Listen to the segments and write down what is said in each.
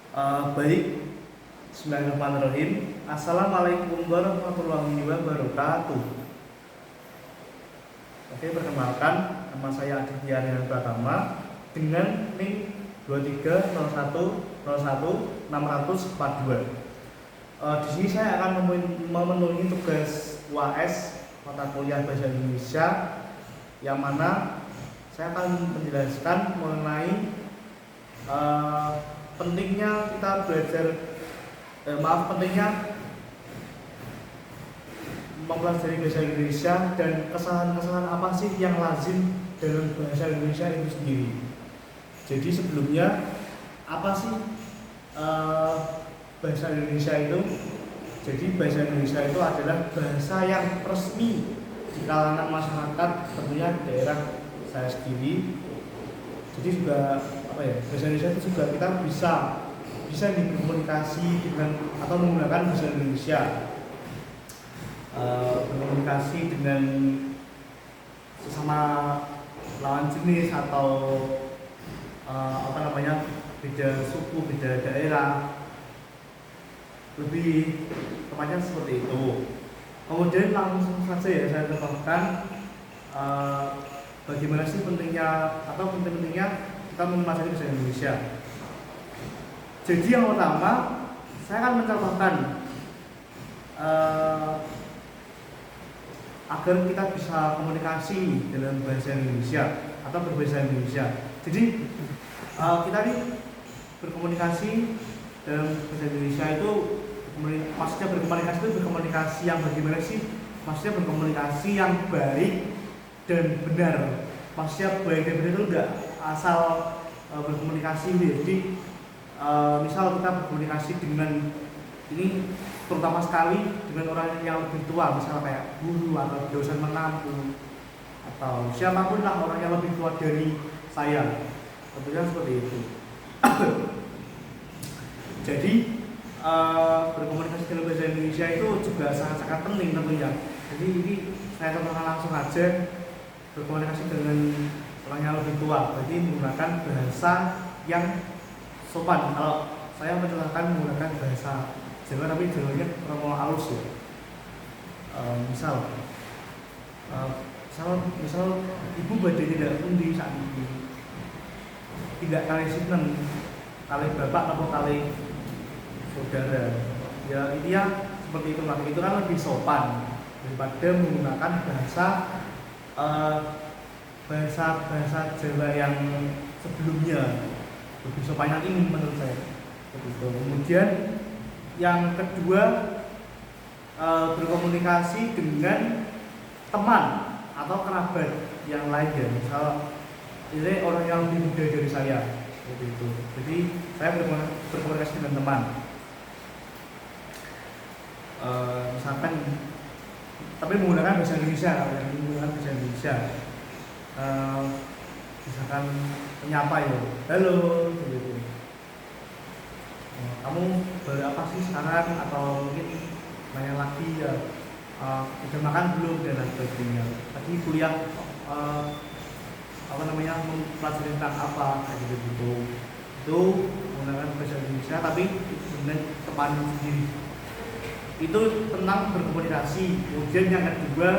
Baik, Bismillahirrahmanirrahim. Assalamualaikum warahmatullahi wabarakatuh. Oke, perkenalkan, nama saya Aditya Rian Pratama dengan NIM 2301010642. Di sini saya akan memenuhi tugas UAS mata kuliah Bahasa Indonesia, yang mana saya akan menjelaskan mengenai pentingnya kita belajar, pentingnya mempelajari bahasa Indonesia dan kesalahan-kesalahan apa sih yang lazim dalam bahasa Indonesia itu sendiri. Jadi sebelumnya apa sih bahasa Indonesia itu? Jadi bahasa Indonesia itu adalah bahasa yang resmi di kalangan masyarakat, tentunya di daerah saya sendiri. Jadi juga bahasa Indonesia itu juga kita bisa berkomunikasi dengan atau menggunakan bahasa Indonesia, berkomunikasi dengan sesama lawan jenis atau beda suku, beda daerah, lebih tepatnya seperti itu. Kemudian langsung saja ya saya contohkan bagaimana sih pentingnya kita mempelajari bahasa Indonesia. Jadi yang pertama, saya akan mencontohkan agar kita bisa komunikasi dalam bahasa Indonesia atau berbahasa Indonesia. Jadi kita nih berkomunikasi dalam bahasa Indonesia itu, maksudnya berkomunikasi yang bagaimana sih? Maksudnya berkomunikasi yang baik dan benar. Maksudnya baik dan benar itu enggak asal berkomunikasi. Jadi misal kita berkomunikasi dengan ini, terutama sekali dengan orang yang lebih tua, misalnya kayak guru atau dosen menampu atau siapapun lah orang yang lebih tua dari saya, tentunya seperti itu. Jadi berkomunikasi dalam bahasa Indonesia itu juga sangat-sangat penting tentunya. Jadi ini saya contohkan langsung aja, berkomunikasi dengan orang yang lebih tua, berarti menggunakan bahasa yang sopan. Kalau saya mencontohkan menggunakan bahasa Jawa, tapi Jawanya kurang halus ya. Misal ibu badai tidak pundi saat ini, tidak kali sinten, kali bapak atau kali saudara. Ya ini ya seperti itu, itu kan lebih sopan daripada menggunakan bahasa Jawa yang sebelumnya. Lebih sopan ini menurut saya. Begitu. Kemudian yang kedua, berkomunikasi dengan teman atau kerabat yang lain ya. Misal ini orang yang lebih muda dari saya, begitu. Jadi saya berkomunikasi dengan teman. Misalkan, tapi menggunakan bahasa Indonesia, misalkan menyapa ya, halo, gitu. Kamu baru apa sih sekarang, atau mungkin nanya lagi ya, udah makan belum, dan lain sebagainya. Tadi kuliah mempelajari tentang apa, kayak gitu. Itu menggunakan bahasa Indonesia tapi dengan teman sendiri. Itu tentang berkomunikasi. Kemudian yang kedua,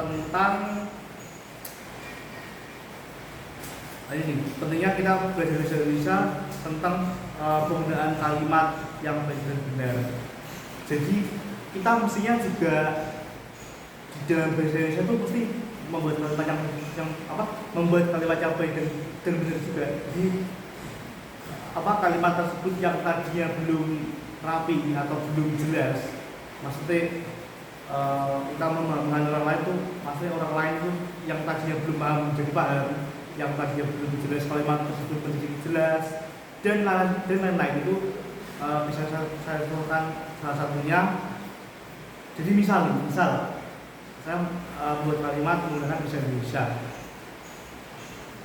tentang ini pentingnya kita belajar bahasa Indonesia tentang penggunaan kalimat yang baik dan benar. Jadi kita mestinya juga di dalam bahasa Indonesia itu mesti membuat kalimat yang baik dan benar juga. Jadi kalimat tersebut yang tadinya belum rapi atau belum jelas, maksudnya kita memahami orang lain tuh, maksudnya orang lain tuh yang tadinya belum paham menjadi paham, yang tadinya belum jelas kalimat tersebut menjadi jelas, dan lain-lain. Itu bisa saya contohkan salah satunya. Jadi misal saya buat kalimat menggunakan bahasa Indonesia.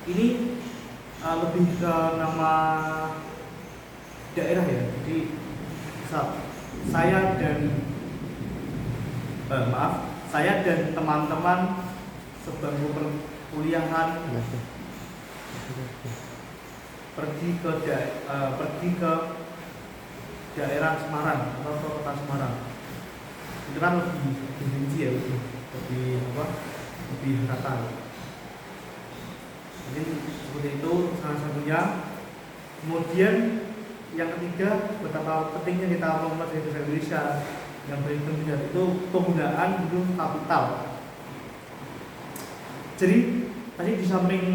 Ini lebih ke nama daerah ya. Jadi misal saya dan teman-teman sebangku perkuliahan pergi ke daerah Semarang atau ke kota Semarang. Itu kan lebih rinci ya, lebih rata. Jadi seperti itu salah satunya. Kemudian yang ketiga, betapa pentingnya kita mempelajari bahasa Indonesia. Yang paling penting itu penggunaan huruf kapital. Jadi tadi di samping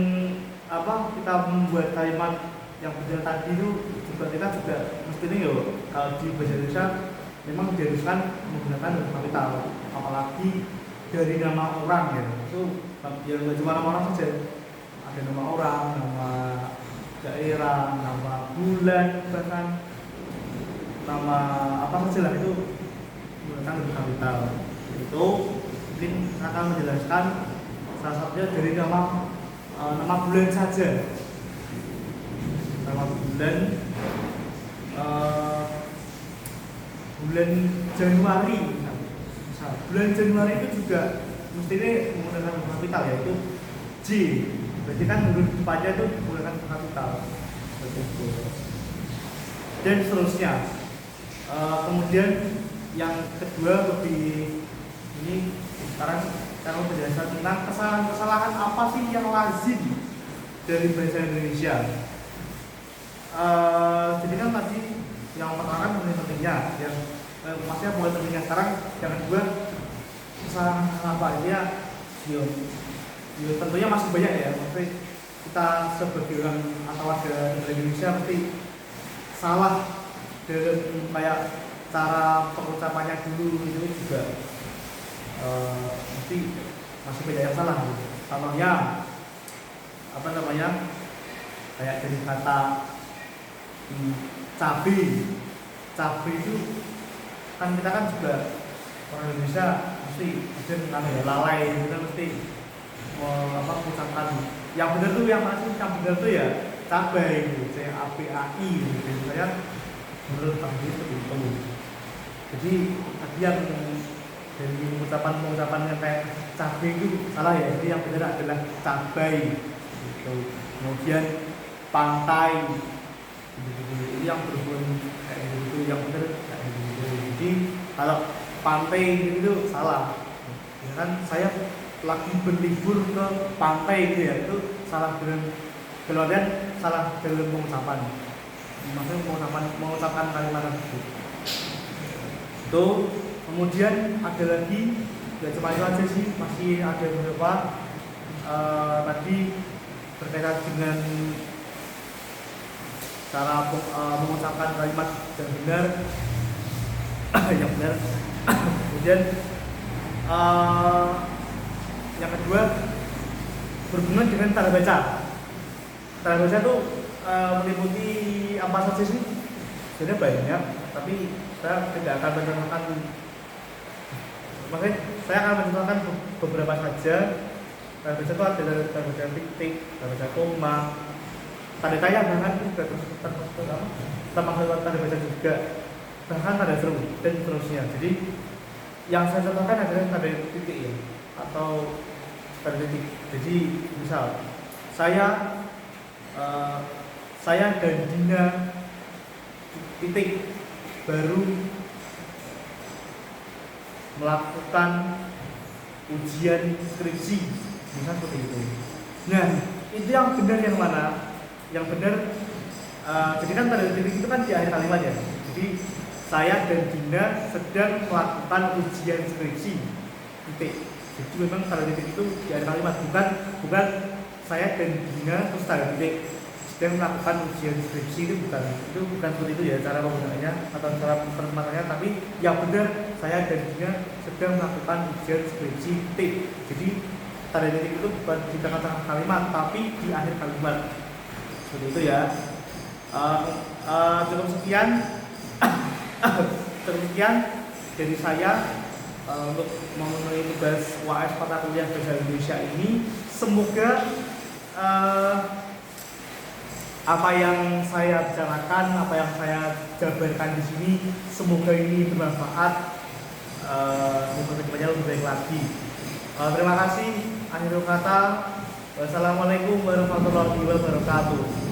kita membuat kalimat yang benar tadi itu juga kita mestinya ya kalau di bahasa Indonesia memang diharuskan menggunakan huruf kapital, apalagi dari nama orang ya. Itu ya nggak cuma nama orang saja, ada nama orang, nama daerah, nama bulan, bahkan nama apa saja lah itu menggunakan huruf kapital. Itu mungkin akan menjelaskan salah satunya dari nama bulan saja. Nama bulan bulan Januari misal. Bulan Januari itu juga mestinya menggunakan huruf kapital, yaitu J. Berarti kan huruf depannya itu menggunakan huruf kapital. Dan seterusnya. Kemudian yang kedua lebih ini sekarang saya mau menjelaskan tentang kesalahan apa sih yang lazim dari bahasa Indonesia. Jadi kan tadi yang pertama kan pentingnya, yang maksudnya buat pentingnya. Sekarang yang kedua kesalahan apa ya? Yo, tentunya masih banyak ya. Maksudnya kita sebagai orang atau warga Indonesia mesti salah dalam kayak cara pengucapannya dulu itu juga mesti masih banyak yang salah. Contohnya kayak dari kata cabai itu kan kita kan juga orang Indonesia mesti lalai kita mesti mengucapkan yang benar tuh yang benar tuh ya cabai gitu, CABAI gitu. Saya menurut kami seperti itu. Jadi tadi yang dari pengucapan yang kayak cabai itu salah ya. Jadi yang benar adalah cabai gitu. Kemudian pantai itu yang berhubungan kayak gitu, yang benar kayak gitu. Jadi kalau pantai itu salah. Ya kan saya lagi berlibur ke pantai gitu ya, itu salah dalam salah dalam pengucapan. Maksudnya mengucapkan kalimat itu. Itu kemudian ada lagi, tidak cuma itu aja sih, masih ada beberapa tadi berkaitan dengan cara mengucapkan kalimat yang benar, yang benar. Kemudian yang kedua berhubungan dengan tanda baca. Tanda baca itu meliputi apa saja sih? Sebenarnya banyak, tapi saya tidak akan menceritakan. Makanya saya akan menceritakan beberapa saja. Tanda baca itu ada tanda baca titik, tanda baca koma, tanda tanya bahkan juga termasuk tanda baca juga, bahkan tanda seru dan seterusnya. Jadi yang saya contohkan adalah tanda titik ya, atau tanda titik. Jadi misal saya dan Dina titik baru melakukan ujian skripsi, misal seperti itu. Nah, itu yang benar yang mana? Yang benar, jadi kan tanda titik itu kan di akhir kalimat ya. Jadi saya dan Dina sedang melakukan ujian skripsi, titik. Jadi memang tanda titik itu di akhir kalimat, bukan saya dan Dina terus tanda titik sedang melakukan ujian skripsi. Itu bukan seperti itu ya cara penggunaannya atau cara penempatan, tapi yang benar saya dan Dina sedang melakukan ujian skripsi, titik. Jadi tanda titik itu bukan di tengah-tengah kalimat tapi di akhir kalimat, seperti itu ya. Cukup sekian dari saya untuk memenuhi tugas UAS mata kuliah bahasa Indonesia ini. Semoga apa yang saya bicarakan, apa yang saya jabarkan di sini, semoga ini bermanfaat. Semoga kedepannya lebih baik lagi. Terima kasih. Akhirul kata, wassalamualaikum warahmatullahi wabarakatuh.